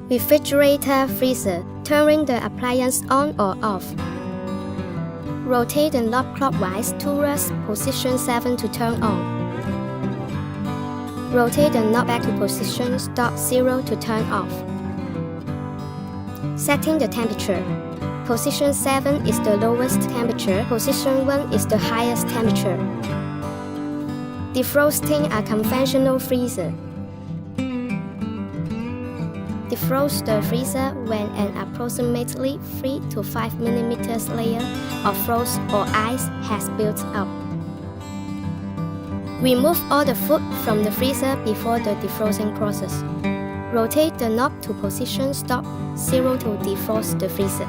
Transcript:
Refrigerator freezer, turning the appliance on or off. Rotate the knob clockwise towards position 7 to turn on. Rotate the knob back to position stop 0 to turn off. Setting the temperature. Position 7 is the lowest temperature, position 1 is the highest temperature. Defrosting a conventional freezer. Defrost the freezer when an approximately 3 to 5 mm layer of frost or ice has built up. Remove all the food from the freezer before the defrosting process. Rotate the knob to position stop 0 to defrost the freezer.